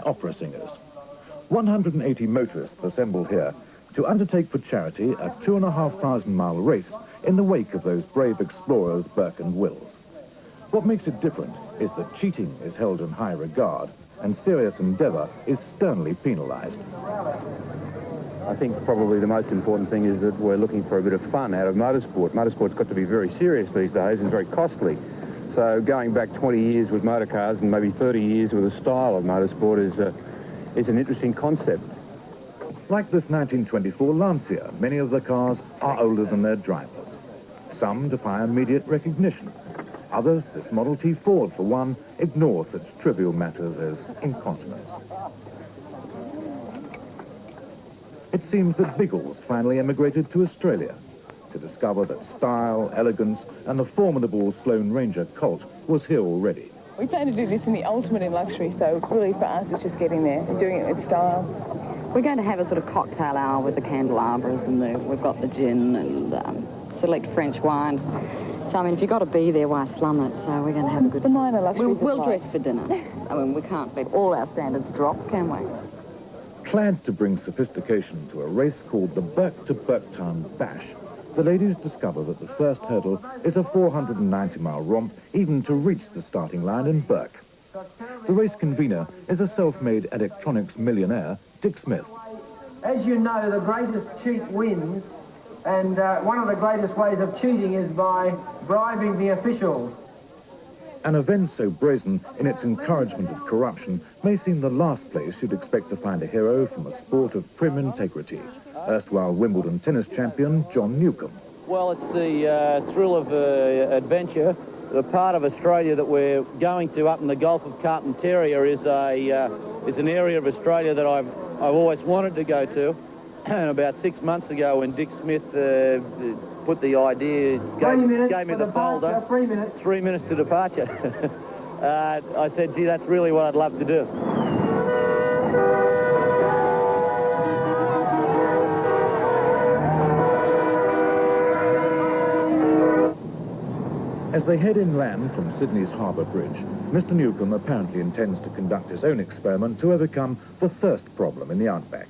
opera singers. 180 motorists assemble here to undertake for charity a 2,500-mile race in the wake of those brave explorers Burke and Wills. What makes it different is that cheating is held in high regard and serious endeavour is sternly penalised. I think probably the most important thing is that we're looking for a bit of fun out of motorsport. Motorsport's got to be very serious these days and very costly. So going back 20 years with motor cars and maybe 30 years with a style of motorsport is an interesting concept. Like this 1924 Lancia, many of the cars are older than their drivers. Some defy immediate recognition. Others, this Model T Ford for one, ignore such trivial matters as incontinence. It seems that Biggles finally emigrated to Australia to discover that style, elegance and the formidable Sloane Ranger Colt was here already. We plan to do this in the ultimate in luxury, so really for us it's just getting there and doing it with style. We're going to have a sort of cocktail hour with the candelabras and we've got the gin and select French wines. So, I mean, if you've got to be there, why slum it? So we're going to have a good... The minor luxuries We'll dress for dinner. I mean, we can't let all our standards drop, can we? Clad to bring sophistication to a race called the Bourke to Burketown Bash, the ladies discover that the first hurdle is a 490-mile romp even to reach the starting line in Bourke. The race convener is a self-made electronics millionaire, Dick Smith. As you know, the greatest cheat wins, and one of the greatest ways of cheating is by bribing the officials. An event so brazen in its encouragement of corruption may seem the last place you'd expect to find a hero from a sport of prim integrity. Erstwhile Wimbledon tennis champion John Newcombe. Well, it's the thrill of adventure. The part of Australia that we're going to up in the Gulf of Carpentaria is an area of Australia that I've always wanted to go to. And about 6 months ago, when Dick Smith put the idea, gave me the folder, 3 minutes to departure. I said, gee, that's really what I'd love to do. As they head inland from Sydney's Harbour Bridge, Mr. Newcombe apparently intends to conduct his own experiment to overcome the thirst problem in the Outback.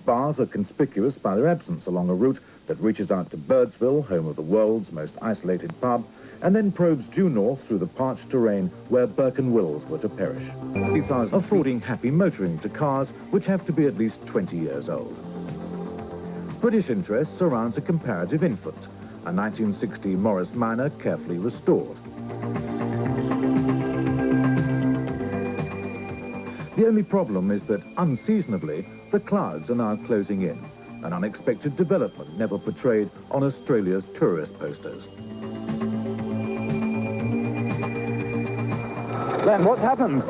Bars are conspicuous by their absence along a route that reaches out to Birdsville, home of the world's most isolated pub, and then probes due north through the parched terrain where Burke and Wills were to perish, affording happy motoring to cars which have to be at least 20 years old. British interest surrounds a comparative infant, a 1960 Morris Minor carefully restored. The only problem is that, unseasonably, the clouds are now closing in, an unexpected development never portrayed on Australia's tourist posters. Len, what's happened?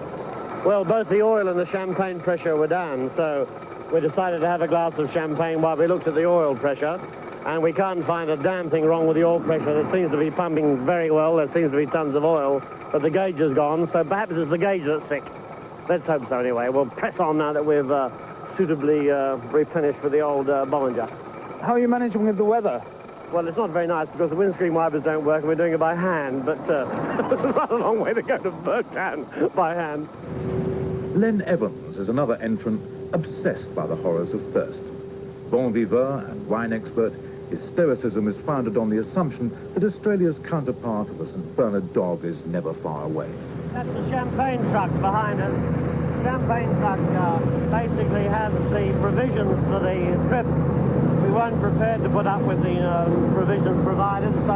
Well, both the oil and the champagne pressure were down, so we decided to have a glass of champagne while we looked at the oil pressure, and we can't find a damn thing wrong with the oil pressure. It seems to be pumping very well. There seems to be tons of oil, but the gauge is gone, so perhaps it's the gauge that's sick. Let's hope so anyway. We'll press on now that we've suitably replenished with the old Bollinger. How are you managing with the weather? Well, it's not very nice because the windscreen wipers don't work and we're doing it by hand, but it's not a long way to go to Burketown by hand. Len Evans is another entrant obsessed by the horrors of thirst. Bon vivant and wine expert, his stoicism is founded on the assumption that Australia's counterpart of the St. Bernard dog is never far away. That's the champagne truck behind us. The champagne truck basically has the provisions for the trip. We weren't prepared to put up with the provisions provided, so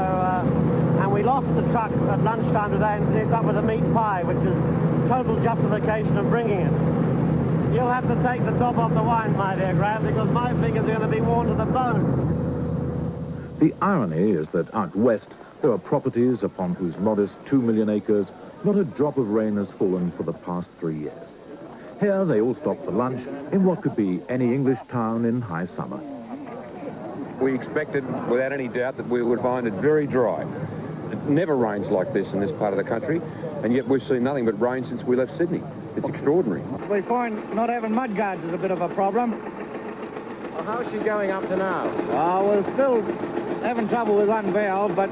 and we lost the truck at lunchtime today and ended up with a meat pie, which is total justification of bringing it. You'll have to take the top off the wine, my dear Graham, because my fingers are going to be worn to the bone. The irony is that out west, there are properties upon whose modest 2 million acres not a drop of rain has fallen for the past 3 years. Here they all stop for lunch in what could be any English town in high summer. We expected, without any doubt, that we would find it very dry. It never rains like this in this part of the country, and yet we've seen nothing but rain since we left Sydney. It's extraordinary. We find not having mud guards is a bit of a problem. Well, how's she going up to now? We're still having trouble with one valve, but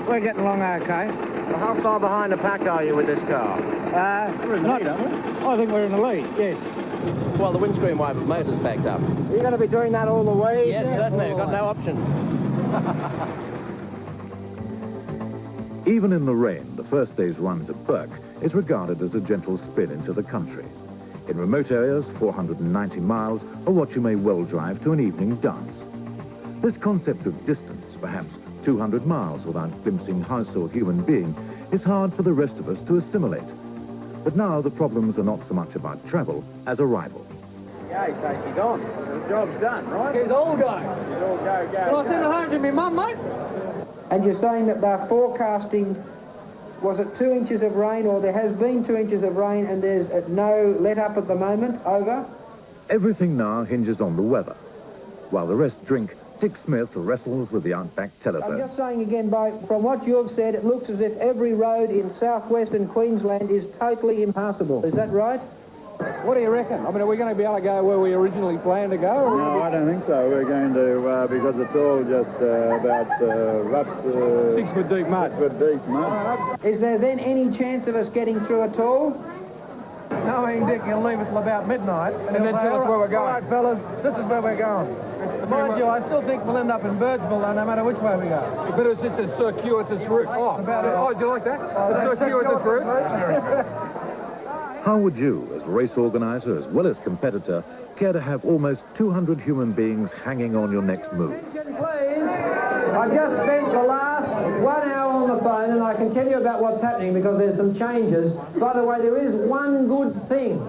we're getting along okay. Well, how far behind the pack are you with this car? I think we're in the lead, yes. Well, the windscreen wiper motor's backed up. You're going to be doing that all the way? Yes, certainly. We've got no option. Even in the rain, the first day's run to Bourke is regarded as a gentle spin into the country. In remote areas, 490 miles are what you may well drive to an evening dance. This concept of distance, perhaps 200 miles without glimpsing house or human being, is hard for the rest of us to assimilate. But now the problems are not so much about travel as arrival. Yeah, so she's on. The job's done, right? She's all go. She's all go. Can I send her home to me mum, mate? And you're saying that they're forecasting, was it 2 inches of rain, or there has been 2 inches of rain and there's no let-up at the moment? Over? Everything now hinges on the weather. While the rest drink, Dick Smith wrestles with the Outback telephone. I'm just saying again, from what you've said, it looks as if every road in southwestern Queensland is totally impassable. Is that right? What do you reckon? I mean, are we going to be able to go where we originally planned to go? Or No, I don't think so. We're going to, because it's all just about ruts. 6 foot deep mud. 6 foot deep mud. Is there then any chance of us getting through at all? Knowing Dick, he'll leave it till about midnight, and then tell us where we're going. All right, fellas, this is where we're going. Mind you, I still think we'll end up in Birdsville, though, no matter which way we go. But it's just a circuitous route. Oh, do you like that? A circuitous route? How would you, as race organizer as well as competitor, care to have almost 200 human beings hanging on your next move? I've just spent the last 1 hour on the phone, and I can tell you about what's happening because there's some changes. By the way, there is one good thing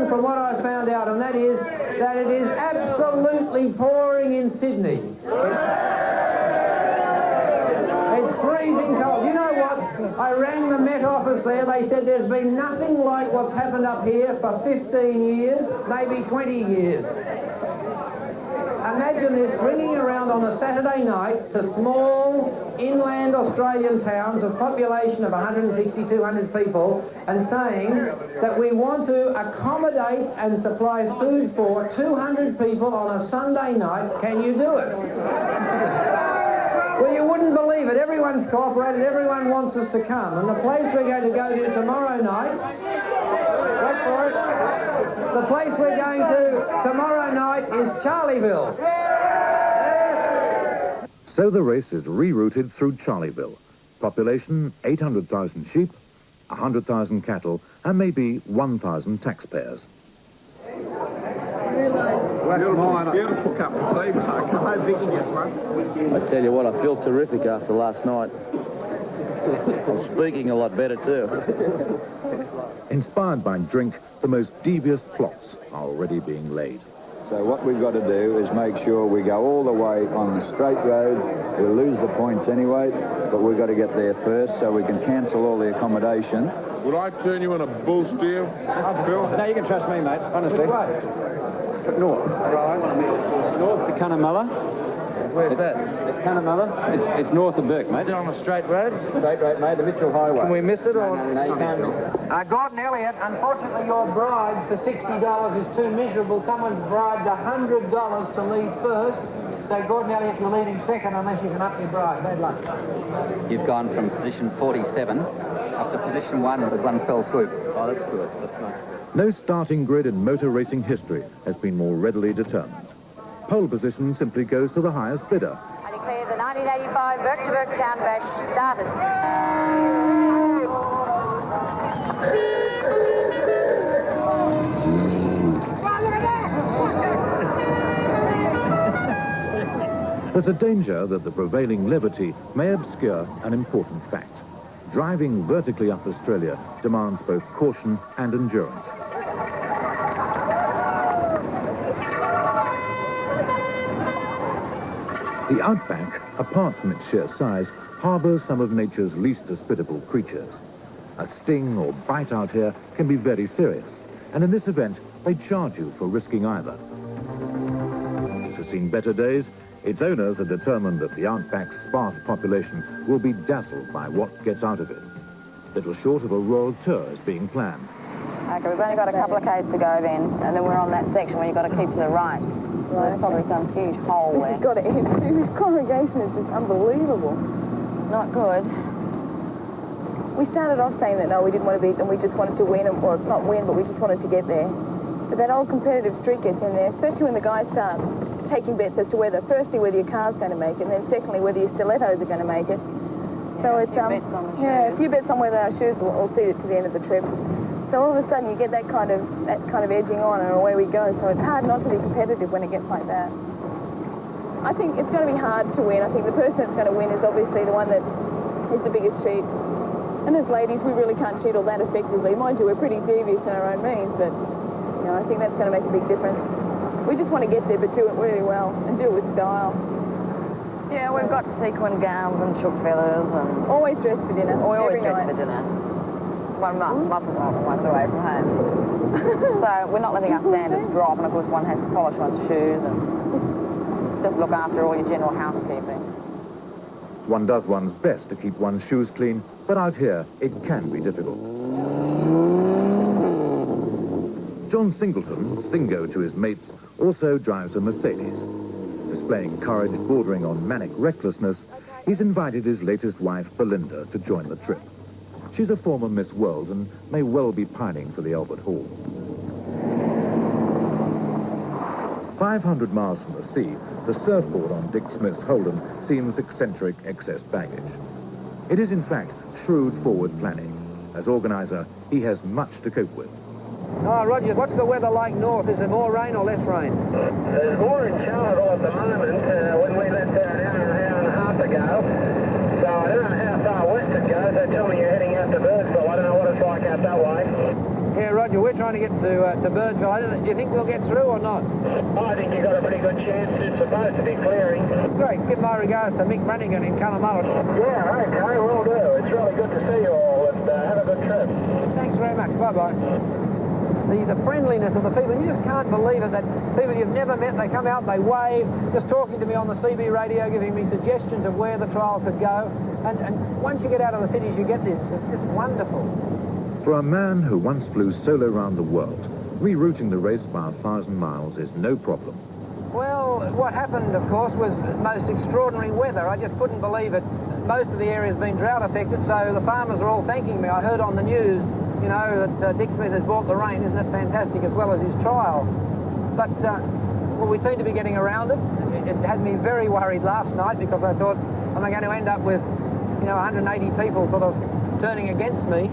from what I found out, and that is that it is absolutely pouring in Sydney. It's freezing cold. You know what? I rang the Met Office there. They said there's been nothing like what's happened up here for 15 years, maybe 20 years. Imagine this, ringing around on a Saturday night to small inland Australian towns of population of 160, 200 people and saying that we want to accommodate and supply food for 200 people on a Sunday night. Can you do it? Well, you wouldn't believe it. Everyone's cooperated. Everyone wants us to come. And the place we're going to go to tomorrow night, wait for it, the place we're going to tomorrow night is Charlieville. So the race is rerouted through Charlieville. Population 800,000 sheep, 100,000 cattle, and maybe 1,000 taxpayers. Beautiful cup of tea, Mark. I hope Vicky gets one. I tell you what, I feel terrific after last night. I'm speaking a lot better too. Inspired by drink, the most devious plots are already being laid. So what we've got to do is make sure we go all the way on the straight road. We'll lose the points anyway, but we've got to get there first so we can cancel all the accommodation. Would I turn you in a bull steer? Bill? No, you can trust me, mate, honestly. North. Right. North to Cunnamulla. Where's that? At Cunnamulla. It's north of Bourke, mate. Is it on a straight road? Straight road, mate, the Mitchell Highway. Can we miss it or? No, Gordon Elliott, unfortunately your bribe for $60 is too miserable. Someone's bribed $100 to leave first. So Gordon Elliott, you're leaving second unless you can up your bribe. Bad luck. You've gone from position 47 up to position 1 with one fell swoop. Oh, that's good. That's nice. No starting grid in motor racing history has been more readily determined. Pole position simply goes to the highest bidder. I declare the 1985 Bourke to Burketown Bash started. There's a danger that the prevailing levity may obscure an important fact. Driving vertically up Australia demands both caution and endurance. The Outback, apart from its sheer size, harbours some of nature's least hospitable creatures. A sting or bite out here can be very serious, and in this event, they charge you for risking either. This has seen better days. Its owners are determined that the Outback's sparse population will be dazzled by what gets out of it. Little short of a royal tour is being planned. Okay, we've only got a couple of k's to go then, and then we're on that section where you've got to keep to the right. There's probably some huge hole there. This has got to end. This congregation is just unbelievable. Not good. We started off saying that, no, we didn't want to beat them, we just wanted to win, or not win, but we just wanted to get there. But that old competitive streak gets in there, especially when the guys start taking bets as to whether, firstly, whether your car's going to make it, and then secondly, whether your stilettos are going to make it. So it's, a few bets on whether our shoes will see it to the end of the trip. So all of a sudden, you get that kind of edging on, and away we go. So it's hard not to be competitive when it gets like that. I think it's going to be hard to win. I think the person that's going to win is obviously the one that is the biggest cheat. And as ladies, we really can't cheat all that effectively. Mind you, we're pretty devious in our own means, but you know, I think that's going to make a big difference. We just want to get there, but do it really well, and do it with style. Yeah, we've got sequin gowns and chook feathers, and always dressed for dinner. We always dress night. for dinner. One mustn't one's away from home. So we're not letting our standards drop, and of course one has to polish one's shoes and just look after all your general housekeeping. One does one's best to keep one's shoes clean, but out here it can be difficult. John Singleton, Singo to his mates, also drives a Mercedes. Displaying courage bordering on manic recklessness, he's invited his latest wife, Belinda, to join the trip. She's a former Miss World and may well be pining for the Albert Hall. 500 miles from the sea, the surfboard on Dick Smith's Holden seems eccentric excess baggage. It is, in fact, shrewd forward planning. As organizer, he has much to cope with. Oh, Roger, what's the weather like north? Is it more rain or less rain? There's more in Charlotte at the moment. When we left an hour and a half ago, so I don't know how far west it goes. They tell me you're heading out to Burketown. I don't know what it's like out that way. Yeah, Roger, we're trying to get to Burketown. Do you think we'll get through or not? I think you've got a pretty good chance. It's supposed to be clearing. Great. Give my regards to Mick Brannigan in Cunnamulla. Yeah, okay, will do. It's really good to see you all, and have a good trip. Thanks very much. Bye-bye. The friendliness of the people, you just can't believe it, that people you've never met, they come out, they wave, just talking to me on the CB radio, giving me suggestions of where the trial could go. And once you get out of the cities, you get this. It's just wonderful. For a man who once flew solo around the world, rerouting the race by 1,000 miles is no problem. Well, what happened, of course, was most extraordinary weather. I just couldn't believe it. Most of the area's been drought affected, so the farmers are all thanking me. I heard on the news, you know, that Dick Smith has bought the rain. Isn't it fantastic, as well as his trial? But, well, we seem to be getting around it. It had me very worried last night because I thought, am I going to end up with, you know, 180 people sort of turning against me?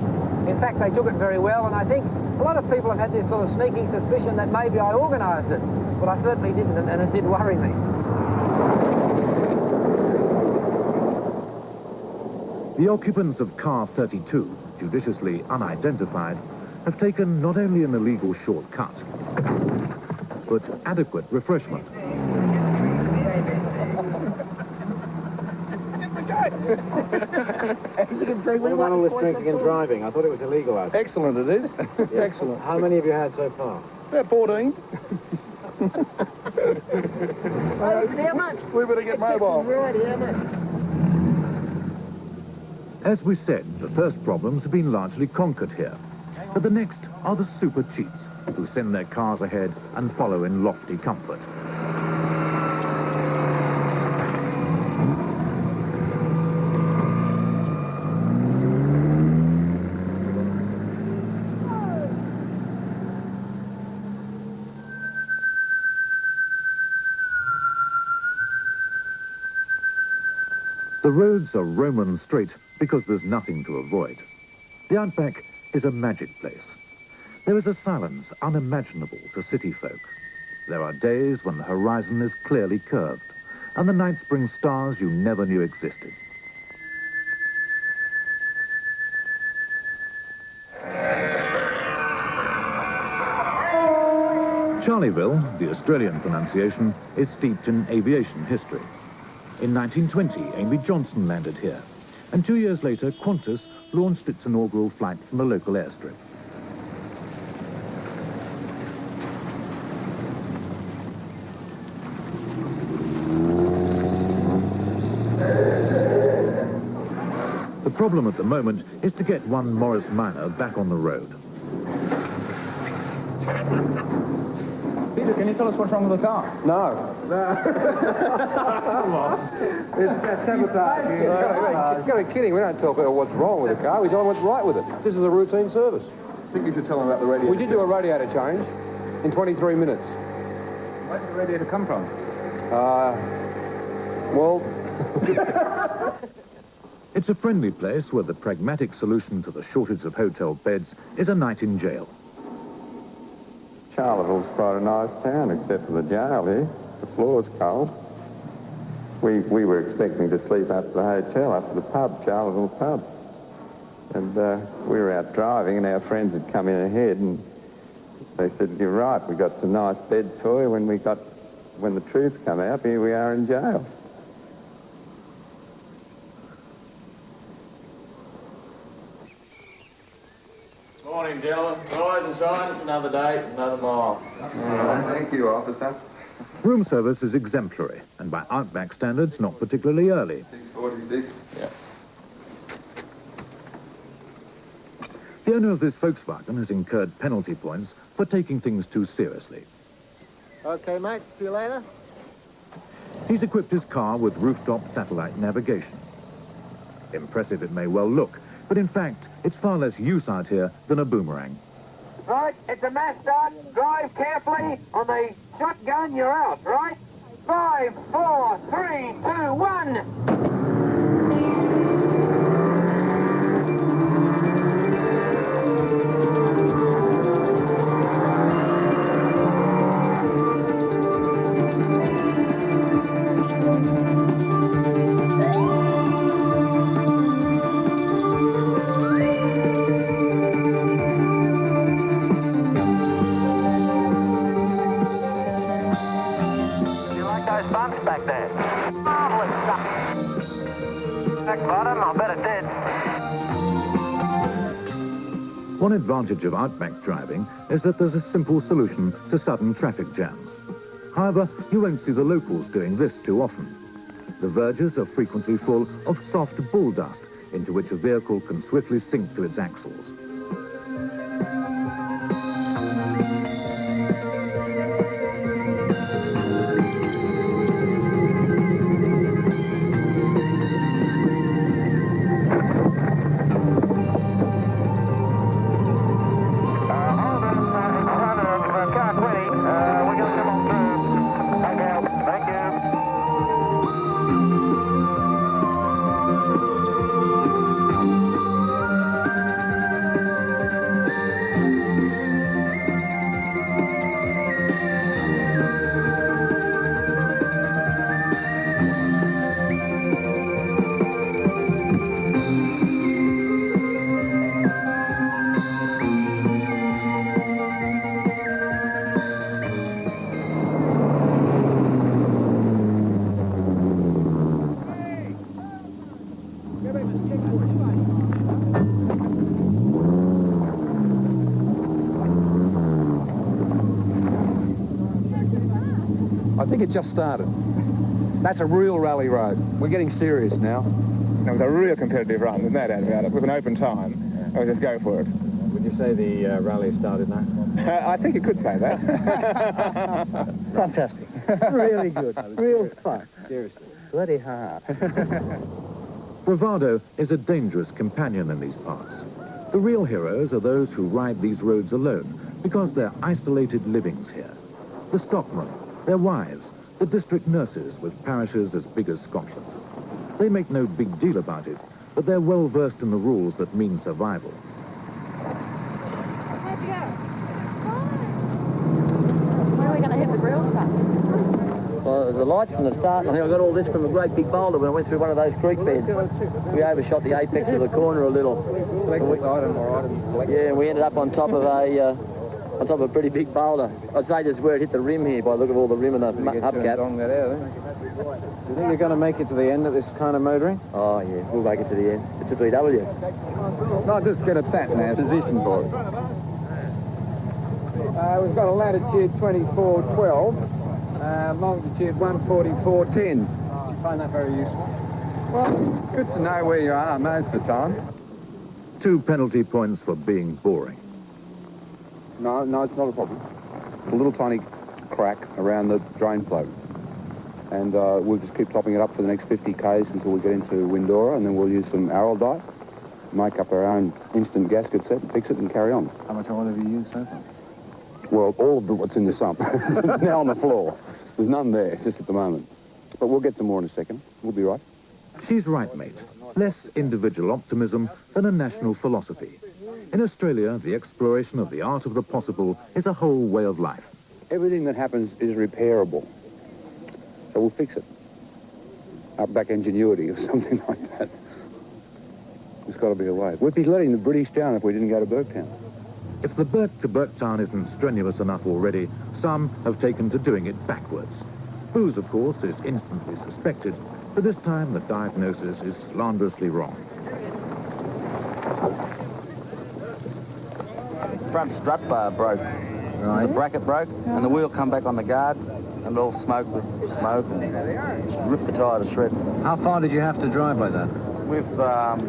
In fact, they took it very well, and I think a lot of people have had this sort of sneaking suspicion that maybe I organised it. But I certainly didn't, and it did worry me. The occupants of car 32, judiciously unidentified, have taken not only an illegal shortcut, but adequate refreshment. As you can see, we want all this drinking and driving. I thought it was illegal out there. Excellent it is. Yeah. Excellent. How many have you had so far? About 14. How much? We better get mobile. Righty, how much? As we said, the thirst problems have been largely conquered here. But the next are the super cheats, who send their cars ahead and follow in lofty comfort. The roads are Roman straight because there's nothing to avoid. The Outback is a magic place. There is a silence unimaginable to city folk. There are days when the horizon is clearly curved, and the nights bring stars you never knew existed. Charlieville, the Australian pronunciation, is steeped in aviation history. In 1920, Amy Johnson landed here, and 2 years later, Qantas launched its inaugural flight from the local airstrip. The problem at the moment is to get one Morris Minor back on the road. Peter, can you tell us what's wrong with the car? No. Come on. It's sabotage. You've got to be kidding. We don't talk about what's wrong with the car. We tell them what's right with it. This is a routine service. I think you should tell them about the radiator. We did do a radiator change in 23 minutes. Where did the radiator come from? Well... It's a friendly place where the pragmatic solution to the shortage of hotel beds is a night in jail. Charlottesville's quite a nice town, except for the jail here. The floor's cold. We were expecting to sleep up at the hotel, up at the pub, Charlottesville pub. And we were out driving, and our friends had come in ahead, and they said, "You're right, we got some nice beds for you." When the truth come out, here we are in jail. Morning, gentlemen. Rise and shine. Another day, another mile. Thank you, officer. Room service is exemplary, and by Outback standards, not particularly early. 6:46. Yeah. The owner of this Volkswagen has incurred penalty points for taking things too seriously. Okay, mate. See you later. He's equipped his car with rooftop satellite navigation. Impressive it may well look, but in fact, it's far less use out here than a boomerang. Right, it's a mass start. Drive carefully. On the shotgun, you're out, right? 5, 4, 3, 2, 1. One advantage of Outback driving is that there's a simple solution to sudden traffic jams. However, you won't see the locals doing this too often. The verges are frequently full of soft bull dust into which a vehicle can swiftly sink to its axles. I think it just started. That's a real rally road. We're getting serious now. It was a real competitive run, there's no doubt about it. With an open time, I'll just go for it. Would you say the rally started now? I think you could say that. Fantastic. Really good. Real fun. Seriously. Bloody hard. Bravado is a dangerous companion in these parts. The real heroes are those who ride these roads alone because they're isolated livings here. The stockmen, their wives, the district nurses with parishes as big as Scotland. They make no big deal about it, but they're well versed in the rules that mean survival. Where are we going to hit the grill stuff? Well, the lights from the start, I think I got all this from a great big boulder when I went through one of those creek beds. We overshot the apex of the corner a little. Yeah, we ended up on top of a pretty big boulder. I'd say this is where it hit the rim here by the look of all the rim and the hubcap. Do you think you're going to make it to the end of this kind of motoring? Oh, yeah, we'll make it to the end. It's a BW. I'll just get a sat nav position for it. We've got a latitude 2412, longitude 144.10. Do you find that very useful? Well, it's good to know where you are most of the time. 2 penalty points for being boring. No, it's not a problem. A little tiny crack around the drain plug. And we'll just keep topping it up for the next 50 k's until we get into Windora, and then we'll use some arrel dye, make up our own instant gasket set, fix it and carry on. How much oil have you used so far? Well, all of what's in the sump is now on the floor. There's none there, just at the moment. But we'll get some more in a second. We'll be right. She's right, mate. Less individual optimism than a national philosophy. In Australia, the exploration of the art of the possible is a whole way of life. Everything that happens is repairable. So we'll fix it. Outback ingenuity or something like that. There's got to be a way. We'd be letting the British down if we didn't go to Burketown. If the Bourke to Burketown isn't strenuous enough already, some have taken to doing it backwards. Booze, of course, is instantly suspected, but this time the diagnosis is slanderously wrong. Front strut bar broke. Right. The bracket broke, and the wheel come back on the guard, and all smoke with smoke, and just ripped the tyre to shreds. How far did you have to drive like that? We've come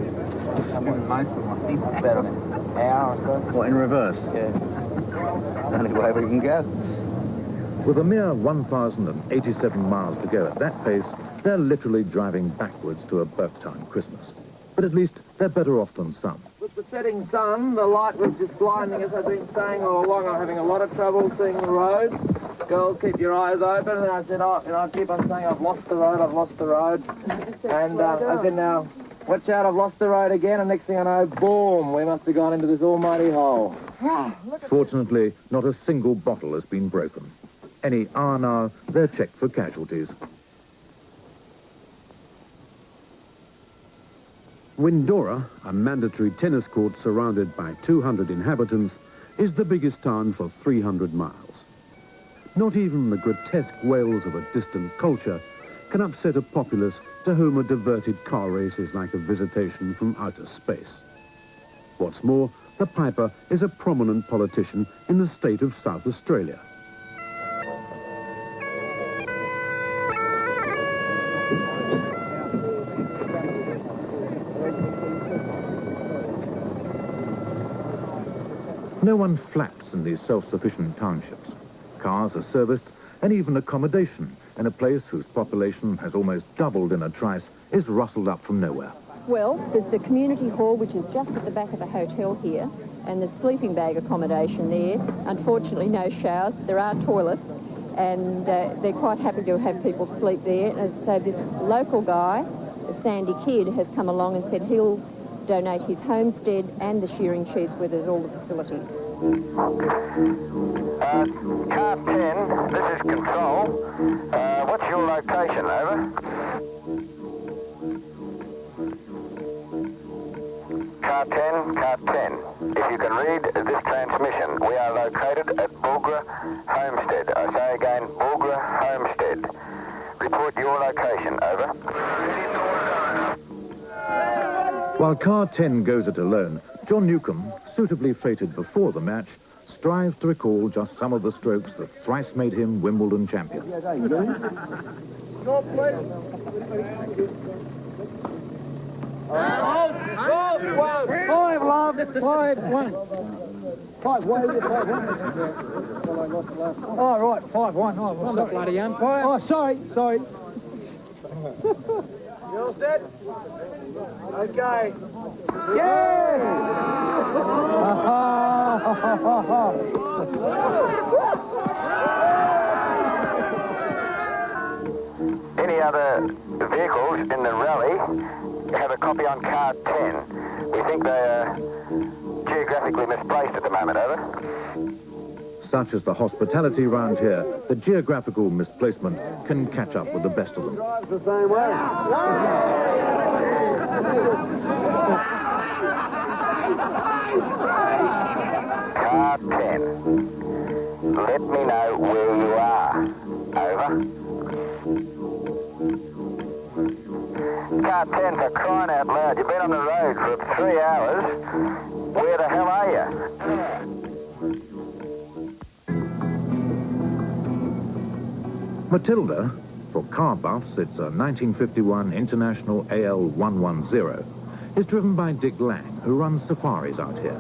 in most of them, I think, about an hour or so. What, in reverse? Yeah. It's the only way we can go. With a mere 1,087 miles to go at that pace, they're literally driving backwards to a Burketown Christmas. But at least they're better off than some. With the setting sun, the light was just blinding, as I've been saying all along. I'm having a lot of trouble seeing the road. Girls, keep your eyes open. And I said, oh, I keep on saying, I've lost the road, I've lost the road. And I said, now, watch out, I've lost the road again. And next thing I know, boom, we must have gone into this almighty hole. Fortunately, not a single bottle has been broken. Any R&R, they're checked for casualties. Windora, a mandatory tennis court surrounded by 200 inhabitants, is the biggest town for 300 miles. Not even the grotesque wails of a distant culture can upset a populace to whom a diverted car race is like a visitation from outer space. What's more, the Piper is a prominent politician in the state of South Australia. No one flaps in these self-sufficient townships. Cars are serviced, and even accommodation in a place whose population has almost doubled in a trice is rustled up from nowhere. Well, there's the community hall, which is just at the back of the hotel here, and there's sleeping bag accommodation there. Unfortunately, no showers, but there are toilets, and they're quite happy to have people sleep there. And so this local guy, Sandy Kidd, has come along and said he'll donate his homestead and the shearing sheds where there's all the facilities. Car 10, this is control. What's your location, over? Car 10. If you can read this transmission, we are located at Bourke Homestead. I say again, Bourke Homestead. Report your location, over. While car 10 goes it alone, John Newcombe, suitably fated before the match, strives to recall just some of the strokes that thrice made him Wimbledon champion. Five, love. 5-1. 5-1. Oh, right, 5-1. Oh, I'm not bloody umpire. Oh, sorry. You all set? Okay. Yeah! Any other vehicles in the rally have a copy on car 10. We think they are geographically misplaced at the moment, over. Such is the hospitality round here, the geographical misplacement can catch up with the best of them. Drives the same way. Car 10. Let me know where you are. Over. Car 10, for crying out loud, you've been on the road for 3 hours. Where the hell are you? Matilda, for car buffs, it's a 1951 International AL110, is driven by Dick Lang, who runs safaris out here.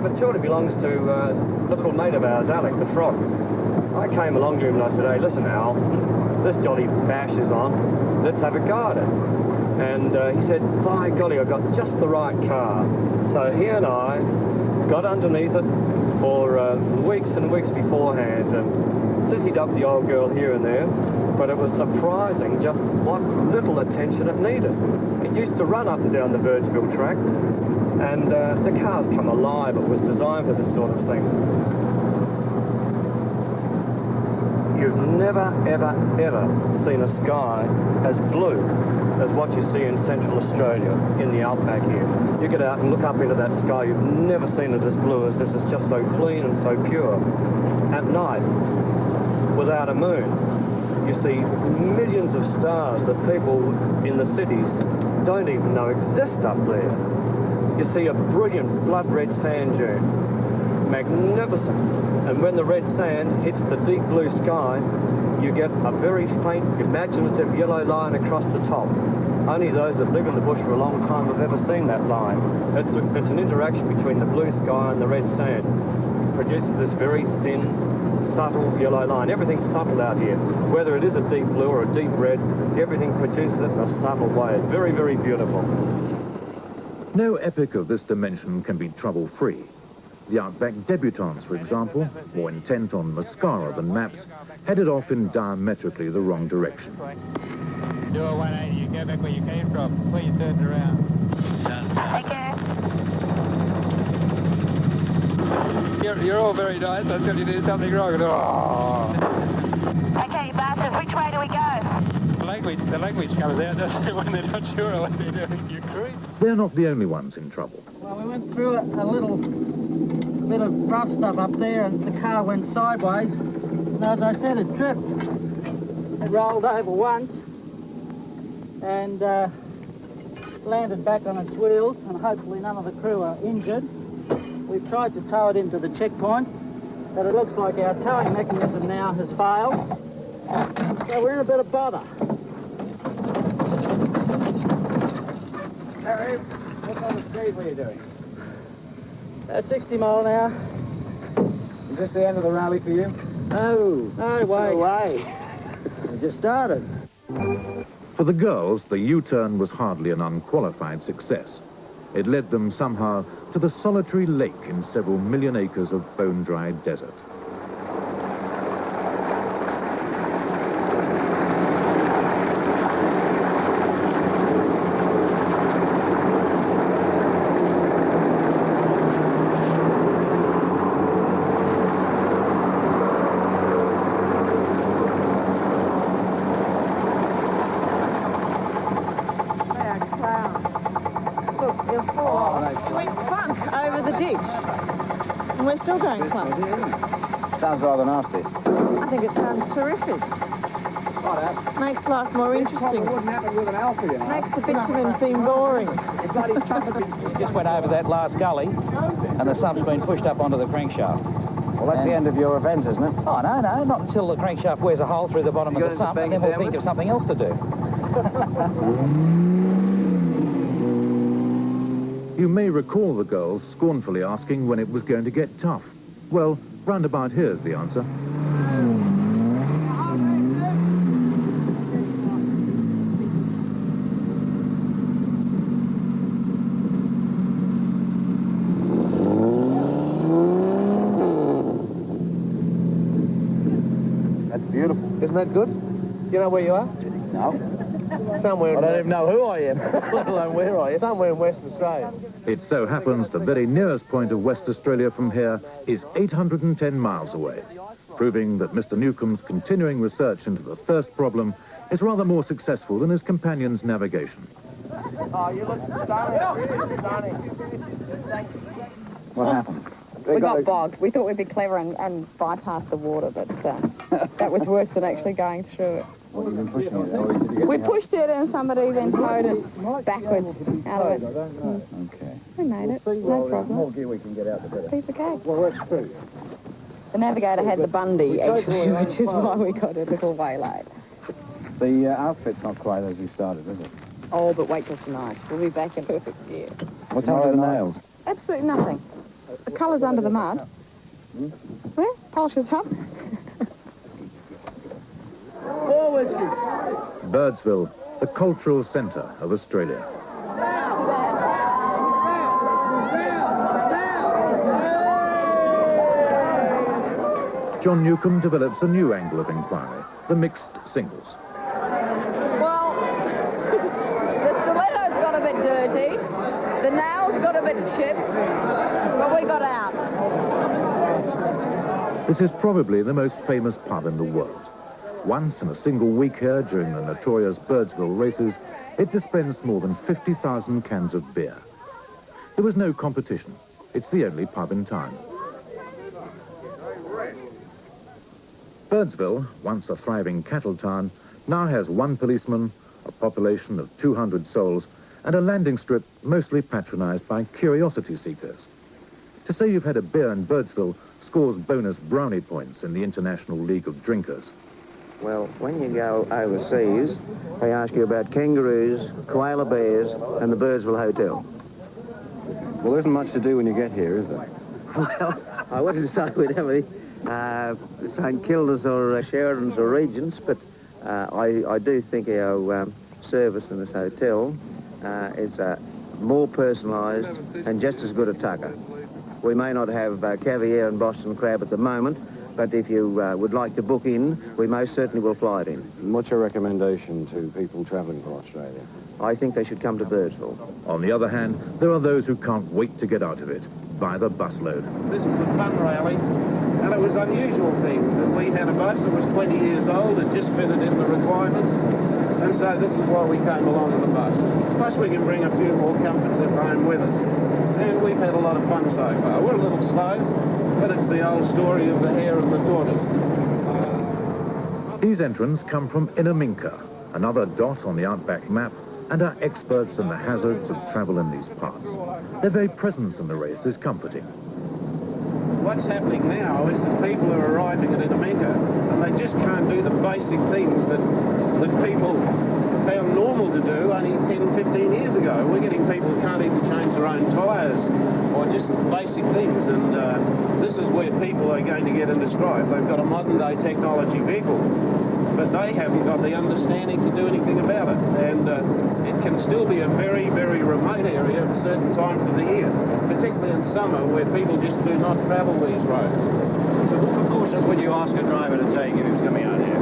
Matilda belongs to a local mate of ours, Alec, the frog. I came along to him and I said, hey, listen, Al, this jolly bash is on. Let's have a go at it. And he said, by golly, I've got just the right car. So he and I got underneath it for weeks and weeks beforehand and sissied up the old girl here and there. But it was surprising just what little attention it needed. It used to run up and down the Birdsville track, and the cars come alive. It was designed for this sort of thing. You've never, ever, ever seen a sky as blue as what you see in Central Australia, in the Outback here. You get out and look up into that sky, you've never seen it as blue as this. It's just so clean and so pure. At night, without a moon, you see millions of stars that people in the cities don't even know exist up there. You see a brilliant blood-red sand dune, magnificent. And when the red sand hits the deep blue sky, you get a very faint, imaginative yellow line across the top. Only those that live in the bush for a long time have ever seen that line. It's an interaction between the blue sky and the red sand. It produces this very thin, subtle yellow line. Everything's subtle out here. Whether it is a deep blue or a deep red, everything produces it in a subtle way. It's very, very beautiful. No epic of this dimension can be trouble-free. The Outback debutantes, for example, more intent on mascara than maps, headed off in diametrically the wrong direction. Do a 180, you go back where you came from, please turn it around. Okay. You're all very nice until you do something wrong. Oh. Okay, bastards, which way do we go? The language comes out, doesn't it, when they're not sure of what they're doing. You creep. They're not the only ones in trouble. Well, we went through a little bit of rough stuff up there and the car went sideways. And as I said, it tripped. It rolled over once and landed back on its wheels, and hopefully none of the crew are injured. We've tried to tow it into the checkpoint, but it looks like our towing mechanism now has failed. So we're in a bit of bother. Harry, what kind of speed were you doing? At 60 mile an hour. Is this the end of the rally for you? No way. No way. We just started. For the girls, the U-turn was hardly an unqualified success. It led them somehow to the solitary lake in several million acres of bone-dried desert. And we're still going plump. Sounds rather nasty. I think it sounds terrific. Makes life more interesting. Wouldn't happen with an Alpha, you know. Makes the bitumen seem boring. Just went over that last gully, and the sub's been pushed up onto the crankshaft. Well, that's the end of your event, isn't it? Oh, no, not until the crankshaft wears a hole through the bottom of the sump, and then we'll think of something else to do. You may recall the girls scornfully asking when it was going to get tough. Well, roundabout here's the answer. That's beautiful. Isn't that good? You know where you are? No. Somewhere. I don't even know who I am, let alone where I am. Somewhere in Western Australia. It so happens the very nearest point of West Australia from here is 810 miles away, proving that Mr. Newcomb's continuing research into the thirst problem is rather more successful than his companion's navigation. Oh, you look stunning. Stunning. What happened? We got bogged. We thought we'd be clever and bypass the water, but that was worse than actually going through it. Well, you've been pushing it. We pushed it and somebody then towed us backwards out of it. Okay. We made it, no problem. The more gear we can get out, the better. Piece of cake. Well, that's true. The navigator had the Bundy, actually, which is why we got a little waylaid. The outfit's not quite as you started, is it? Oh, but wait till tonight. We'll be back in perfect gear. What's happened to the nails? Absolutely nothing. The colour's under the mud. Where? Polishes up. Birdsville, the cultural centre of Australia. John Newcomb develops a new angle of inquiry, the mixed singles. Well, the stiletto's got a bit dirty, the nails got a bit chipped, but we got out. This is probably the most famous pub in the world. Once in a single week here, during the notorious Birdsville races, it dispensed more than 50,000 cans of beer. There was no competition. It's the only pub in town. Birdsville, once a thriving cattle town, now has one policeman, a population of 200 souls, and a landing strip mostly patronized by curiosity seekers. To say you've had a beer in Birdsville scores bonus brownie points in the International League of Drinkers. Well, when you go overseas, they ask you about kangaroos, koala bears, and the Birdsville Hotel. Well, there isn't much to do when you get here, is there? Well, I wouldn't say we'd have any St Kilda's or Sheridans or Regents, but I do think our service in this hotel is more personalised and just as good a tucker. We may not have caviar and Boston crab at the moment, but if you would like to book in, we most certainly will fly it in. And what's your recommendation to people travelling for Australia? I think they should come to Birdsville. On the other hand, there are those who can't wait to get out of it by the busload. This is a fun rally, and it was unusual things. And we had a bus that was 20 years old and just fitted in the requirements, and so this is why we came along on the bus. Plus we can bring a few more comforts at home with us. And we've had a lot of fun so far. We're a little slow, but it's the old story of the hare and the tortoise. These entrants come from Inaminka, another dot on the Outback map, and are experts in the hazards of travel in these parts. Their very presence in the race is comforting. What's happening now is that people are arriving at Inaminka, and they just can't do the basic things that people found normal to do only 10, 15 years ago. We're getting people who can't even change their own tyres, or just basic things, and this is where people are going to get into strife. They've got a modern-day technology vehicle, but they haven't got the understanding to do anything about it, and it can still be a very, very remote area at certain times of the year, particularly in summer where people just do not travel these roads. So what precautions would you ask a driver to take if he was coming out here?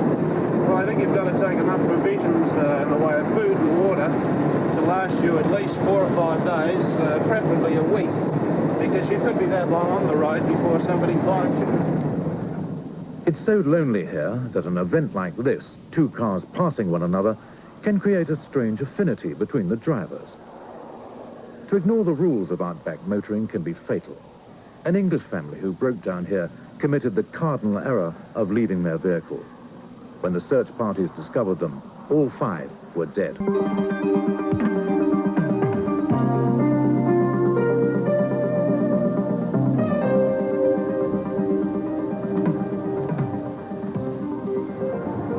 Well, I think you've got to take enough provisions in the way of food and water to last you at least 4 or 5 days, preferably a week, because you could be that long on the road before somebody finds you. It's so lonely here that an event like this, 2 cars passing one another, can create a strange affinity between the drivers. To ignore the rules of Outback motoring can be fatal. An English family who broke down here committed the cardinal error of leaving their vehicle. When the search parties discovered them, all 5 were dead.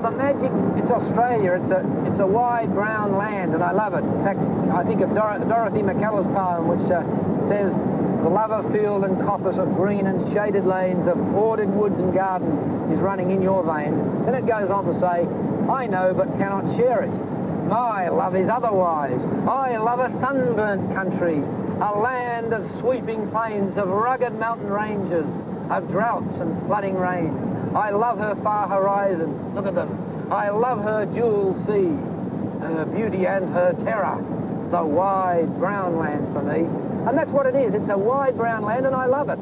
The magic, it's Australia. It's a wide brown land, and I love it. In fact, I think of Dorothy McKellar's poem, which says, "The love of field and coppice, of green and shaded lanes, of ordered woods and gardens is running in your veins." Then it goes on to say, "I know but cannot share it. My love is otherwise. I love a sunburnt country, a land of sweeping plains, of rugged mountain ranges, of droughts and flooding rains. I love her far horizons, look at them. I love her jewel sea, her beauty and her terror, the wide brown land for me." And that's what it is. It's a wide brown land, and I love it.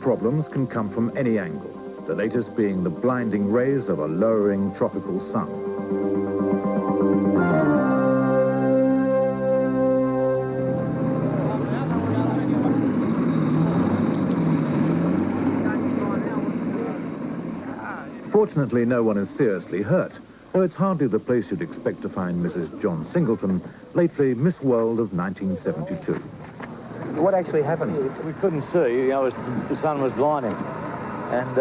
Problems can come from any angle, the latest being the blinding rays of a lowering tropical sun. Fortunately, no one is seriously hurt, though it's hardly the place you'd expect to find Mrs. John Singleton, lately Miss World of 1972. What actually happened? We couldn't see, the sun was blinding. And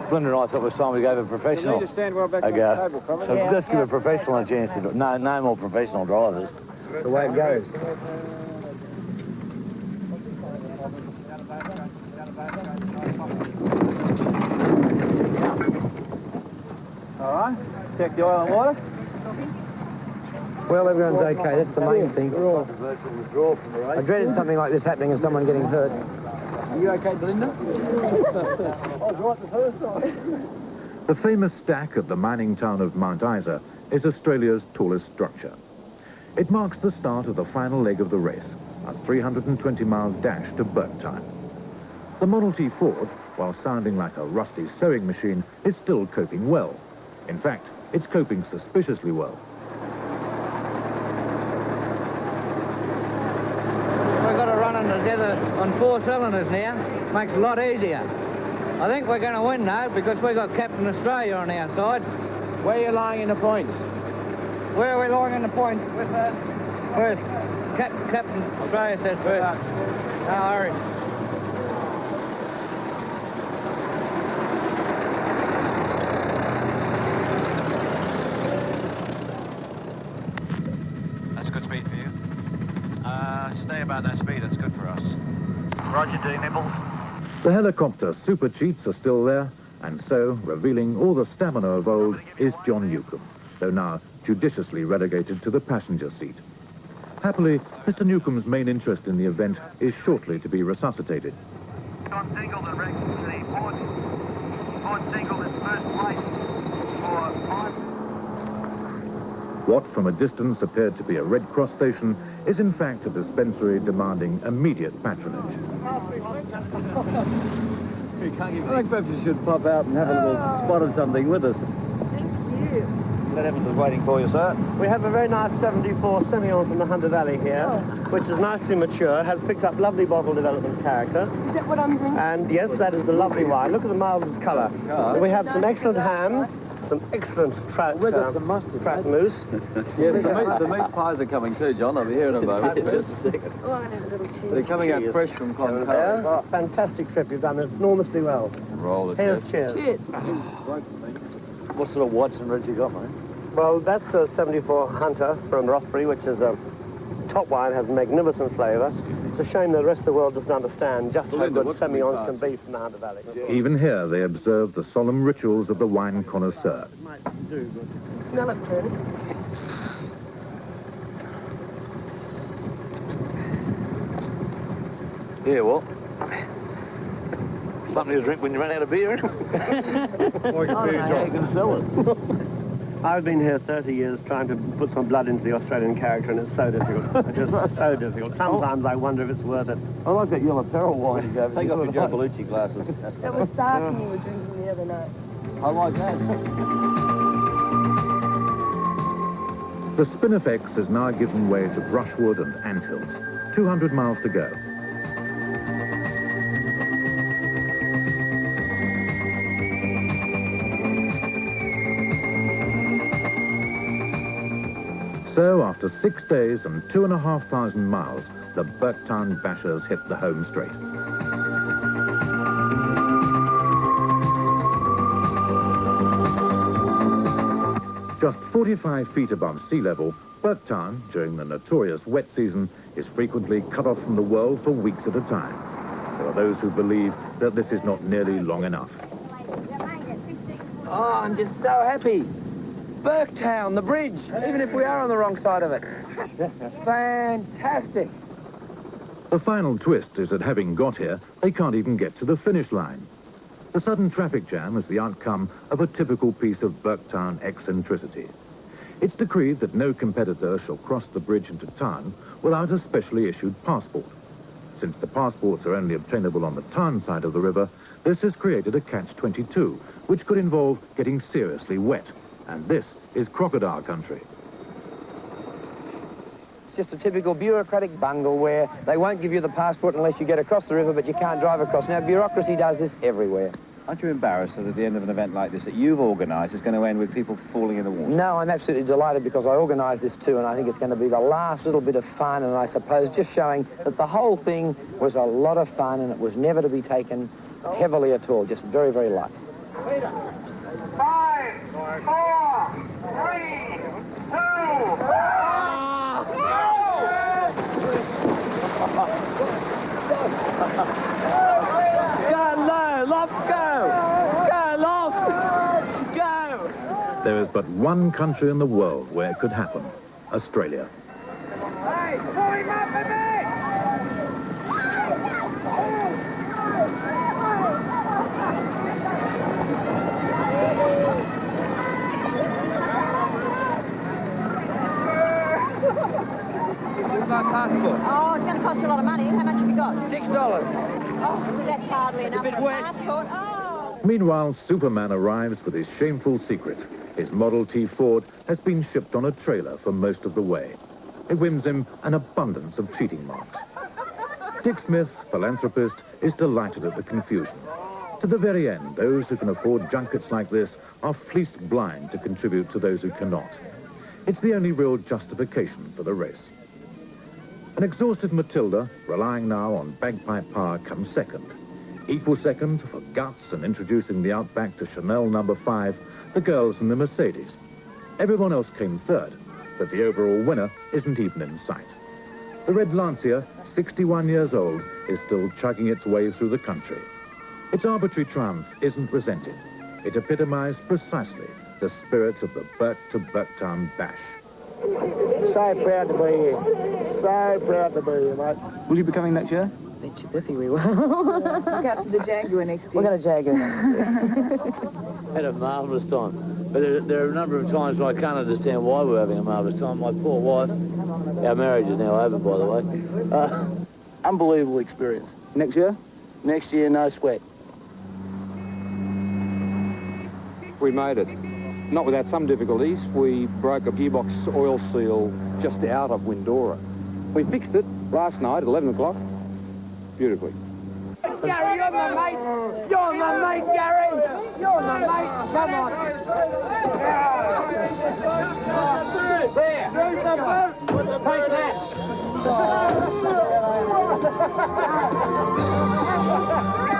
Glinda and I thought it was time we gave a professional You need to stand well back a on go. the table, probably. So let's give a professional a chance to do it. No more professional drivers. That's the way it goes. All right, check the oil and water. Well, everyone's okay, that's the main thing. I dreaded something like this happening and someone getting hurt. Are you okay, Belinda? I was right the first time. The famous stack at the mining town of Mount Isa is Australia's tallest structure. It marks the start of the final leg of the race, a 320-mile dash to Burketown. The Model T Ford, while sounding like a rusty sewing machine, is still coping well. In fact, it's coping suspiciously well. We've got to run them together on 4 cylinders now. Makes it a lot easier. I think we're going to win now because we've got Captain Australia on our side. Where are you lying in the points? Where are we lying in the points? We're first. First. Captain Australia says first. No hurry. That's good speed for you. Stay about that speed, that's good for us. Roger, D. Nibbles. The helicopter super cheats are still there, and so, revealing all the stamina of old, is John Newcomb, though now judiciously relegated to the passenger seat. Happily, Mr. Newcomb's main interest in the event is shortly to be resuscitated. John Singleton reckons the Ford Singleton's first place for 5. What from a distance appeared to be a Red Cross station is in fact a dispensary demanding immediate patronage. I think perhaps you should pop out and have a little spot of something with us. That Evans is waiting for you, sir. We have a very nice 74 Semillon from the Hunter Valley here, which is nicely mature, has picked up lovely bottle development character. Is that what I'm drinking? And yes, that is the lovely wine. Look at the marvellous colour. We have some excellent ham, some excellent trout, trout mousse. Yes, the meat pies are coming too, John. I'll be here in a moment. Just a second. Oh, I'm going to have a little cheese. They're coming out fresh from Clontarf. Oh, fantastic trip. You've done enormously well. Roll it. Here's cheers. Cheers. What sort of whites and reds you got, mate? Well, that's a 74 Hunter from Rothbury, which is a top wine, has magnificent flavour. It's a shame that the rest of the world doesn't understand just how good Semillons can be from the Hunter Valley. Even here, they observe the solemn rituals of the wine connoisseur. Smell it, Curtis. Yeah, what? Something to drink when you run out of beer. You can sell it. I've been here 30 years trying to put some blood into the Australian character, and it's so difficult. It's just so difficult. Sometimes I wonder if it's worth it. I like that yellow peril wine you gave us. Take off your Joe Bellucci glasses. That was dark you were drinking the other night. I like that. The Spinifex has now given way to brushwood and anthills. 200 miles to go. So, after 6 days and 2,500 miles, the Burketown Bashers hit the home straight. Just 45 feet above sea level, Burketown, during the notorious wet season, is frequently cut off from the world for weeks at a time. There are those who believe that this is not nearly long enough. Oh, I'm just so happy. Burketown, the bridge, even if we are on the wrong side of it. Fantastic. The final twist is that having got here, they can't even get to the finish line. The sudden traffic jam is the outcome of a typical piece of Burketown eccentricity. It's decreed that no competitor shall cross the bridge into town without a specially issued passport. Since the passports are only obtainable on the town side of the river, this has created a catch-22, which could involve getting seriously wet. And this is crocodile country. It's just a typical bureaucratic bungle where they won't give you the passport unless you get across the river, but you can't drive across. Now, bureaucracy does this everywhere. Aren't you embarrassed that at the end of an event like this that you've organised is going to end with people falling in the water? No, I'm absolutely delighted because I organised this too, and I think it's going to be the last little bit of fun, and I suppose just showing that the whole thing was a lot of fun and it was never to be taken heavily at all, just very, very light. 5, 4, 3, 2, Go, Loft, go! Go, Loft! Go! There is but one country in the world where it could happen, Australia. Hey, pull him up a bit! Passport. Oh, it's going to cost you a lot of money. How much have you got? $6. Oh, that's hardly enough for a passport. Oh. Meanwhile, Superman arrives with his shameful secret. His Model T Ford has been shipped on a trailer for most of the way. It wins him an abundance of cheating marks. Dick Smith, philanthropist, is delighted at the confusion. To the very end, those who can afford junkets like this are fleeced blind to contribute to those who cannot. It's the only real justification for the race. An exhausted Matilda, relying now on bagpipe power, comes second. Equal second for guts and introducing the Outback to Chanel number 5, the girls in the Mercedes. Everyone else came third, but the overall winner isn't even in sight. The Red Lancia, 61 years old, is still chugging its way through the country. Its arbitrary triumph isn't resented. It epitomized precisely the spirit of the Burke to Burketown bash. So proud to be here. So proud to be here, mate. Will you be coming next year? Bet you Biffy we will. Look out for the Jaguar next year. We've got a Jaguar next year. Had a marvellous time. But there are a number of times when I can't understand why we're having a marvellous time. My poor wife, our marriage is now over, by the way. Unbelievable experience. Next year? Next year, no sweat. We made it. Not without some difficulties. We broke a gearbox oil seal just out of Windora. We fixed it last night at 11 o'clock. Beautifully. Gary, you're my mate. You're my mate, Gary. You're my mate. Come on. There. Take that.